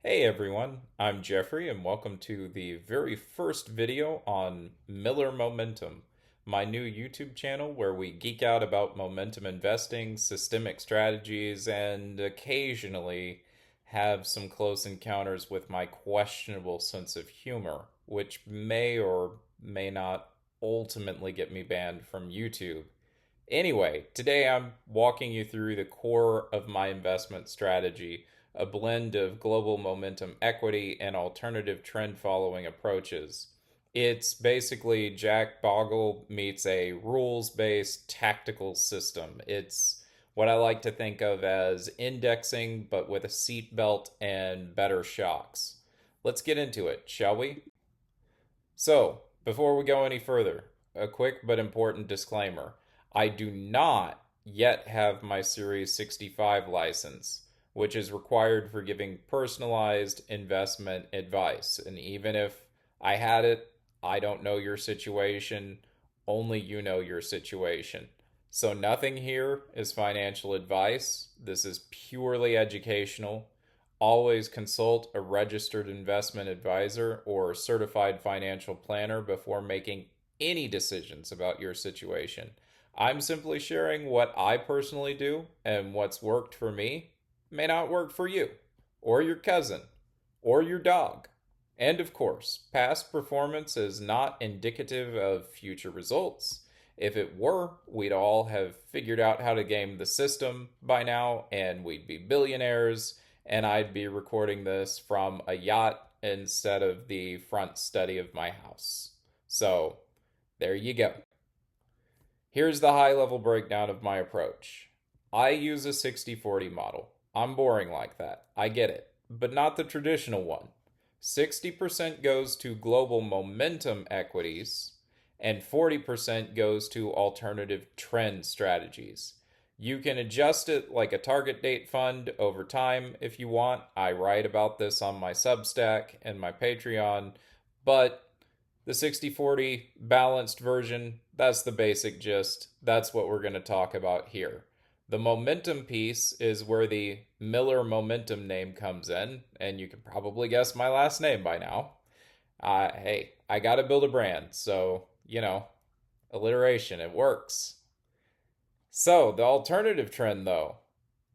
Hey everyone, I'm Jeffrey and welcome to the very first video on Miller Momentum, my new YouTube channel where we geek out about momentum investing, systemic strategies, and occasionally have some close encounters with my questionable sense of humor, which may or may not ultimately get me banned from YouTube. Anyway, today I'm walking you through the core of my investment strategy, a blend of global momentum equity and alternative trend following approaches. It's basically Jack Bogle meets a rules based tactical system. It's what I like to think of as indexing, but with a seatbelt and better shocks. Let's get into it, shall we? So, before we go any further, a quick but important disclaimer. I do not yet have my Series 65 license, which is required for giving personalized investment advice. And even if I had it, I don't know your situation. Only you know your situation. So, nothing here is financial advice. This is purely educational. Always consult a registered investment advisor or certified financial planner before making any decisions about your situation. I'm simply sharing what I personally do, and what's worked for me may not work for you, or your cousin, or your dog. And of course, past performance is not indicative of future results. If it were, we'd all have figured out how to game the system by now, and we'd be billionaires, and I'd be recording this from a yacht instead of the front study of my house. So, there you go. Here's the high level breakdown of my approach. I use a 60/40 model. I'm boring like that. I get it. But not the traditional one. 60% goes to global momentum equities, and 40% goes to alternative trend strategies. You can adjust it like a target date fund over time if you want. I write about this on my Substack and my Patreon, but the 60/40 balanced version, that's the basic gist. That's what we're going to talk about here. The momentum piece is where the Miller Momentum name comes in, and you can probably guess my last name by now. Hey, I got to build a brand, so, alliteration, it works. So, the alternative trend, though,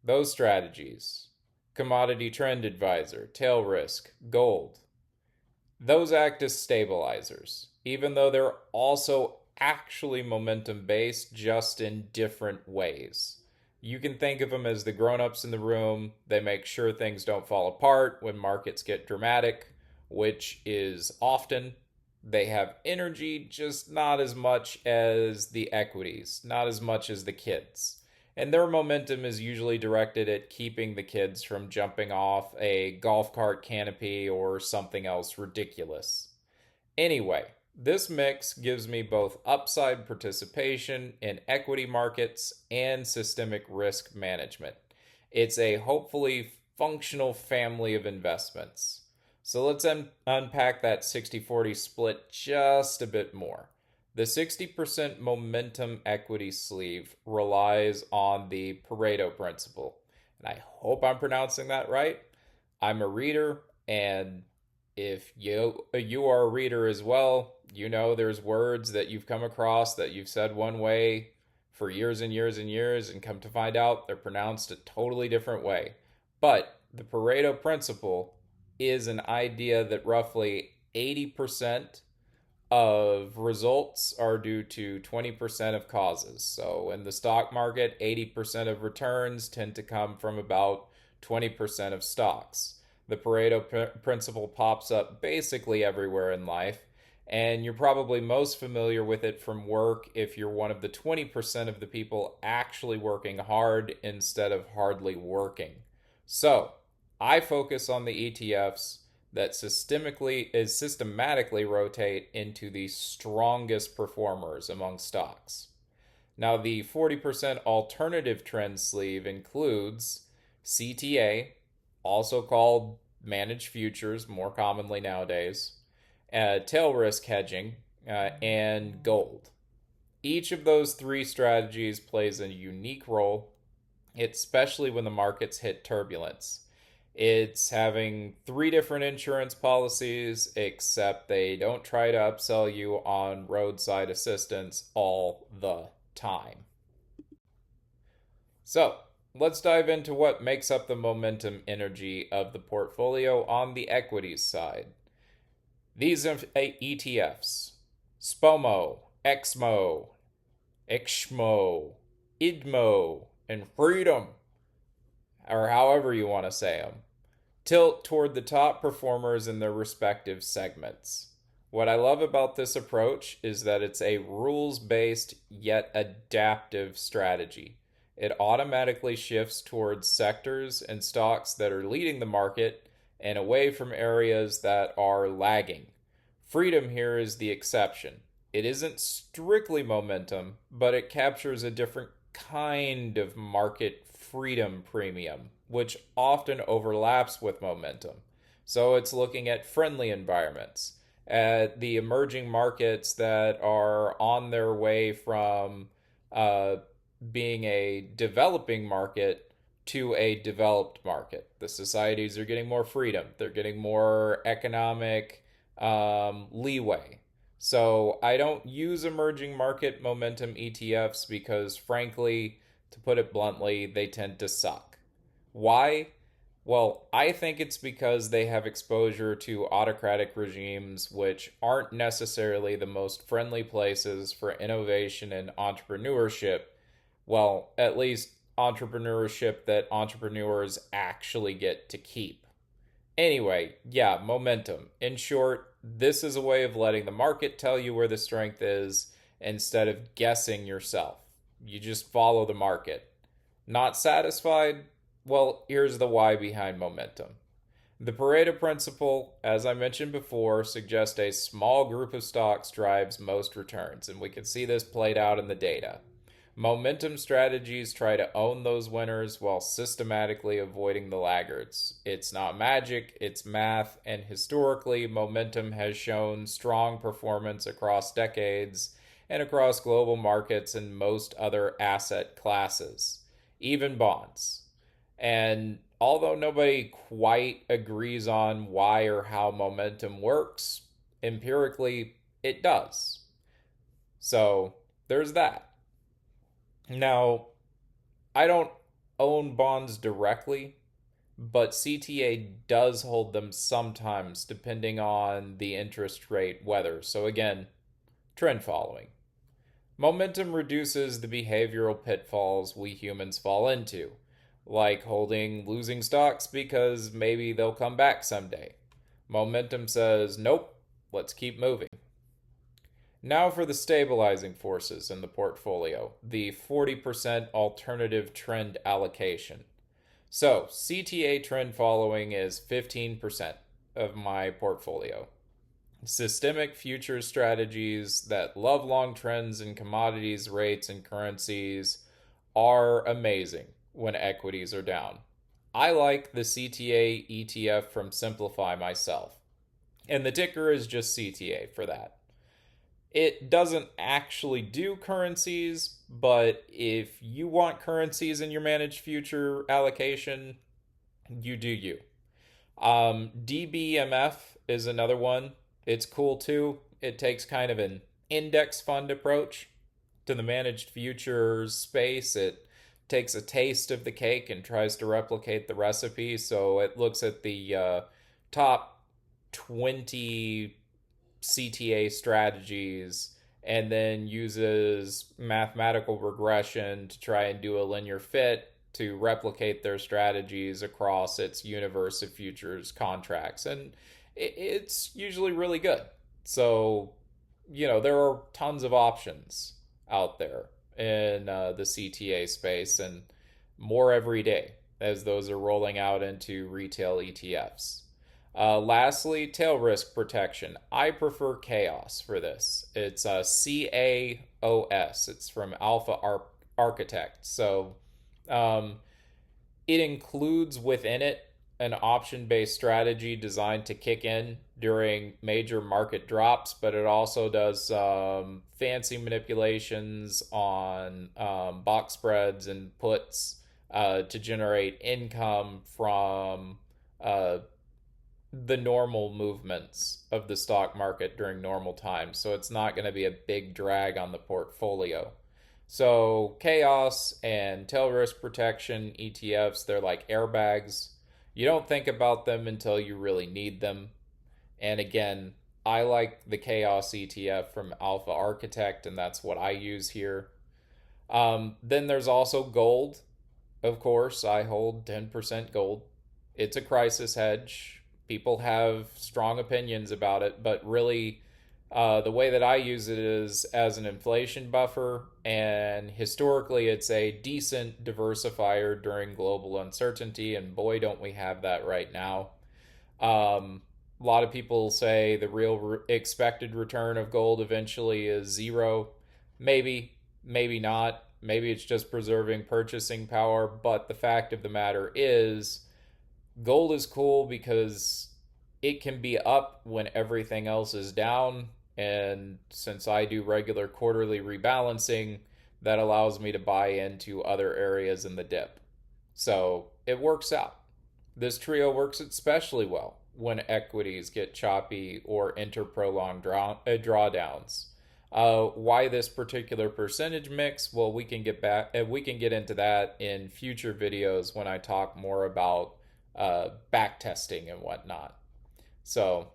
those strategies, commodity trend advisor, tail risk, gold, those act as stabilizers, even though they're also actually momentum based, just in different ways. You can think of them as the grown ups in the room. They make sure things don't fall apart when markets get dramatic, which is often. They have energy, just not as much as the equities, not as much as the kids. And their momentum is usually directed at keeping the kids from jumping off a golf cart canopy or something else ridiculous. Anyway, this mix gives me both upside participation in equity markets and systemic risk management. It's a hopefully functional family of investments. So let's unpack that 60/40 split just a bit more. The 60% momentum equity sleeve relies on the Pareto Principle. And I hope I'm pronouncing that right. I'm a reader, and if you are a reader as well, you know there's words that you've come across that you've said one way for years and years and years, and come to find out they're pronounced a totally different way. But the Pareto Principle is an idea that roughly 80% of results are due to 20% of causes. So in the stock market, 80% of returns tend to come from about 20% of stocks. The Pareto principle pops up basically everywhere in life, and you're probably most familiar with it from work if you're one of the 20% of the people actually working hard instead of hardly working. So, I focus on the ETFs that systematically rotate into the strongest performers among stocks. Now, the 40% alternative trend sleeve includes CTA, also called managed futures, more commonly nowadays, tail risk hedging, and gold. Each of those three strategies plays a unique role, especially when the markets hit turbulence. It's having three different insurance policies, except they don't try to upsell you on roadside assistance all the time. So, let's dive into what makes up the momentum energy of the portfolio on the equities side. These ETFs, SPOMO, XMO, IXMO, IDMO, and Freedom, or however you want to say them, tilt toward the top performers in their respective segments. What I love about this approach is that it's a rules based yet adaptive strategy. It automatically shifts towards sectors and stocks that are leading the market and away from areas that are lagging. Freedom here is the exception. It isn't strictly momentum, but it captures a different kind of market freedom premium, which often overlaps with momentum. So it's looking at friendly environments, at the emerging markets that are on their way from uh, being a developing market to a developed market. The societies are getting more freedom, they're getting more economic leeway. So I don't use emerging market momentum ETFs because, frankly, to put it bluntly, they tend to suck. Why? Well, I think it's because they have exposure to autocratic regimes which aren't necessarily the most friendly places for innovation and entrepreneurship. Well, at least entrepreneurship that entrepreneurs actually get to keep. Anyway, yeah, momentum. In short, this is a way of letting the market tell you where the strength is instead of guessing yourself. You just follow the market. Not satisfied? Well, here's the why behind momentum. The Pareto Principle, as I mentioned before, suggests a small group of stocks drives most returns, and we can see this played out in the data. Momentum strategies try to own those winners while systematically avoiding the laggards. It's not magic, it's math, and historically, momentum has shown strong performance across decades and across global markets and most other asset classes, even bonds. And although nobody quite agrees on why or how momentum works, empirically, it does. So there's that. Now, I don't own bonds directly, but CTA does hold them sometimes depending on the interest rate weather. So, again, trend following. Momentum reduces the behavioral pitfalls we humans fall into, like holding losing stocks because maybe they'll come back someday. Momentum says, nope, let's keep moving. Now for the stabilizing forces in the portfolio, the 40% alternative trend allocation. So, CTA trend following is 15% of my portfolio. Systemic futures strategies that love long trends in commodities, rates, and currencies are amazing when equities are down. I like the CTA ETF from Simplify myself, and the ticker is just CTA for that. It doesn't actually do currencies, but if you want currencies in your managed future allocation, you do you. DBMF is another one. It's cool too. It takes kind of an index fund approach to the managed futures space. It takes a taste of the cake and tries to replicate the recipe. So it looks at the top 20 CTA strategies and then uses mathematical regression to try and do a linear fit to replicate their strategies across its universe of futures contracts. And it's usually really good. So, there are tons of options out there in the CTA space and more every day as those are rolling out into retail ETFs. Lastly, tail risk protection. I prefer CAOS for this. It's CAOS. It's from Alpha Architect. So it includes within it an option based strategy designed to kick in during major market drops, but it also does fancy manipulations on box spreads and puts to generate income from uh, the normal movements of the stock market during normal times. So it's not going to be a big drag on the portfolio. So CAOS and tail risk protection ETFs, they're like airbags. You don't think about them until you really need them. And again, I like the CAOS ETF from Alpha Architect, and that's what I use here. Then there's also gold. Of course, I hold 10% gold. It's a crisis hedge. People have strong opinions about it, but really, the way that I use it is as an inflation buffer, and historically, it's a decent diversifier during global uncertainty, and boy, don't we have that right now. A lot of people say the real expected return of gold eventually is zero. Maybe, maybe not. Maybe it's just preserving purchasing power. But the fact of the matter is, gold is cool because it can be up when everything else is down. And since I do regular quarterly rebalancing, that allows me to buy into other areas in the dip. So it works out. This trio works especially well when equities get choppy or enter prolonged drawdowns. Why this particular percentage mix? Well, we can get into that in future videos when I talk more about back testing and whatnot. So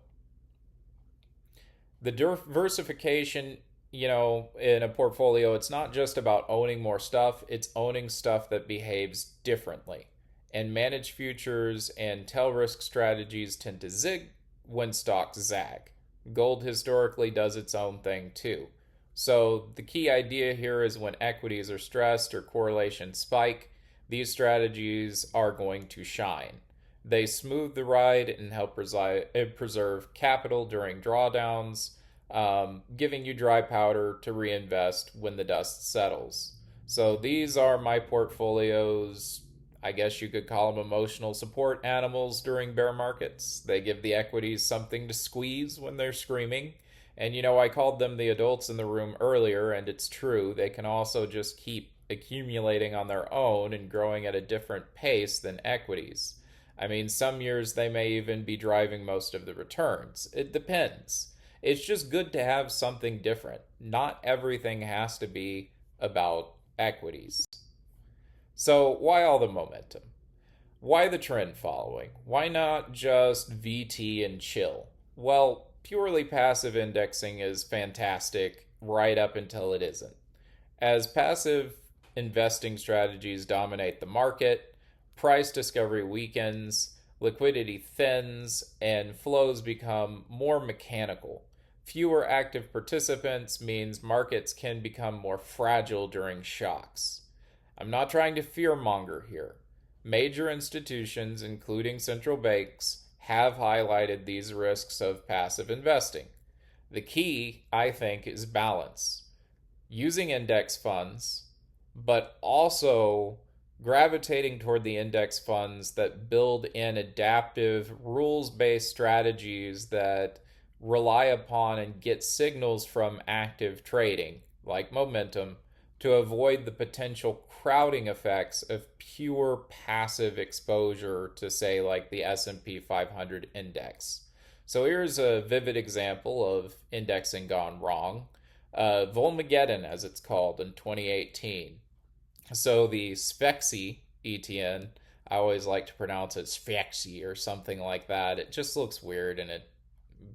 the diversification, in a portfolio, it's not just about owning more stuff, it's owning stuff that behaves differently. And managed futures and tail risk strategies tend to zig when stocks zag. Gold historically does its own thing too. So the key idea here is when equities are stressed or correlations spike, these strategies are going to shine. They smooth the ride and help preserve capital during drawdowns, giving you dry powder to reinvest when the dust settles. So these are my portfolios. I guess you could call them emotional support animals during bear markets. They give the equities something to squeeze when they're screaming. And I called them the adults in the room earlier, and it's true. They can also just keep accumulating on their own and growing at a different pace than equities. I mean, some years they may even be driving most of the returns. It depends. It's just good to have something different. Not everything has to be about equities. So, why all the momentum? Why the trend following? Why not just VT and chill? Well, purely passive indexing is fantastic right up until it isn't. As passive investing strategies dominate the market, price discovery weakens, liquidity thins, and flows become more mechanical. Fewer active participants means markets can become more fragile during shocks. I'm not trying to fearmonger here. Major institutions, including central banks, have highlighted these risks of passive investing. The key, I think, is balance. Using index funds, but also gravitating toward the index funds that build in adaptive, rules-based strategies that rely upon and get signals from active trading, like momentum, to avoid the potential crowding effects of pure passive exposure to, say, like the S&P 500 index. So here's a vivid example of indexing gone wrong. Volmageddon, as it's called, in 2018. So the SPEXY ETN, I always like to pronounce it SPEXY or something like that. It just looks weird and it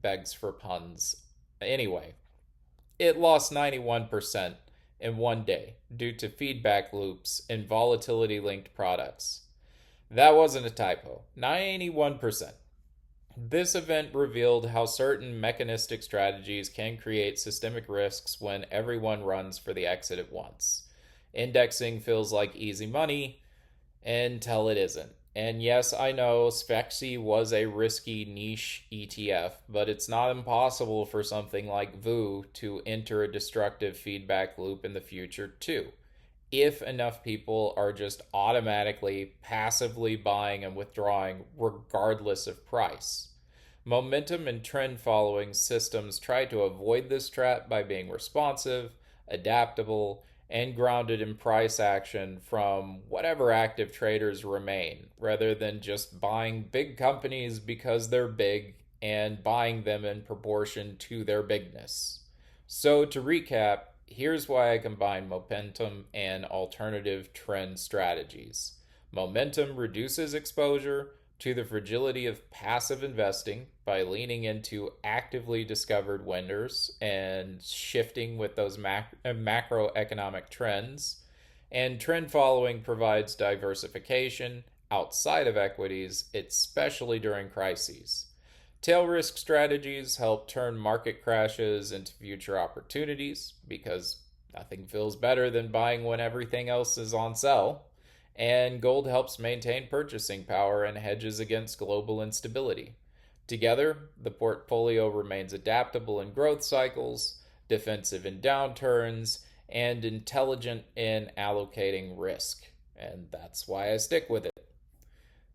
begs for puns. Anyway, it lost 91% in one day due to feedback loops and volatility linked products. That wasn't a typo. 91%. This event revealed how certain mechanistic strategies can create systemic risks when everyone runs for the exit at once. Indexing feels like easy money until it isn't. And yes, I know SPEXY was a risky niche ETF, but it's not impossible for something like VOO to enter a destructive feedback loop in the future too, if enough people are just automatically passively buying and withdrawing regardless of price. Momentum and trend following systems try to avoid this trap by being responsive, adaptable, and grounded in price action from whatever active traders remain, rather than just buying big companies because they're big and buying them in proportion to their bigness. So, to recap, here's why I combine momentum and alternative trend strategies. Momentum reduces exposure to the fragility of passive investing by leaning into actively discovered winners and shifting with those macroeconomic trends. And trend following provides diversification outside of equities, especially during crises. Tail risk strategies help turn market crashes into future opportunities because nothing feels better than buying when everything else is on sale. And gold helps maintain purchasing power and hedges against global instability. Together, the portfolio remains adaptable in growth cycles, defensive in downturns, and intelligent in allocating risk. And that's why I stick with it.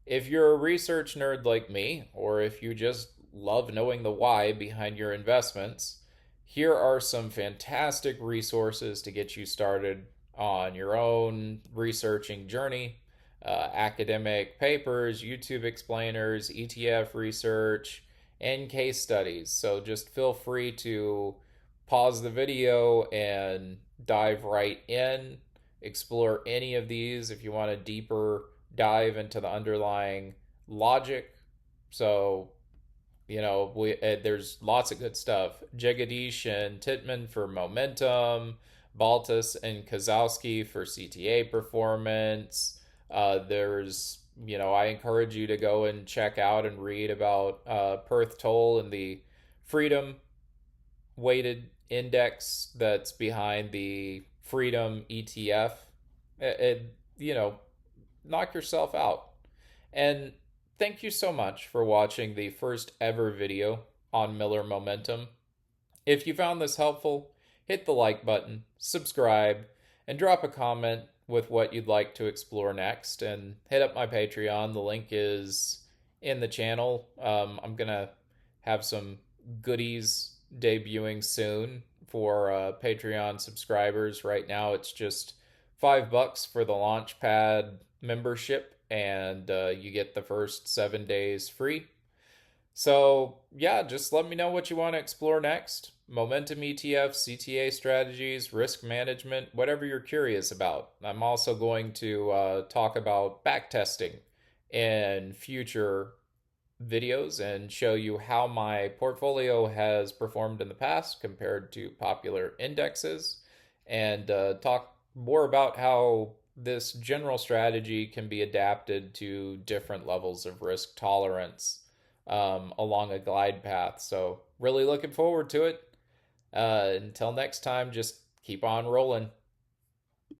If you're a research nerd like me, or if you just love knowing the why behind your investments, here are some fantastic resources to get you started on your own researching journey. Academic papers, YouTube explainers, ETF research, and case studies. So just feel free to pause the video and dive right in, explore any of these if you want a deeper dive into the underlying logic. So, there's lots of good stuff. Jagadish and Titman for momentum, Baltus and Kozowski for CTA performance. I encourage you to go and check out and read about Perth Toll and the Freedom weighted index that's behind the Freedom ETF. It, you know, Knock yourself out. And thank you so much for watching the first ever video on Miller Momentum. If you found this helpful, hit the like button, subscribe, and drop a comment with what you'd like to explore next. And hit up my Patreon. The link is in the channel. I'm going to have some goodies debuting soon for Patreon subscribers. Right now, it's just $5 for the Launchpad membership, and you get the first 7 days free. So, yeah, just let me know what you want to explore next. Momentum ETFs, CTA strategies, risk management, whatever you're curious about. I'm also going to talk about backtesting in future videos and show you how my portfolio has performed in the past compared to popular indexes, and talk more about how this general strategy can be adapted to different levels of risk tolerance along a glide path. So, really looking forward to it. Until next time, just keep on rolling.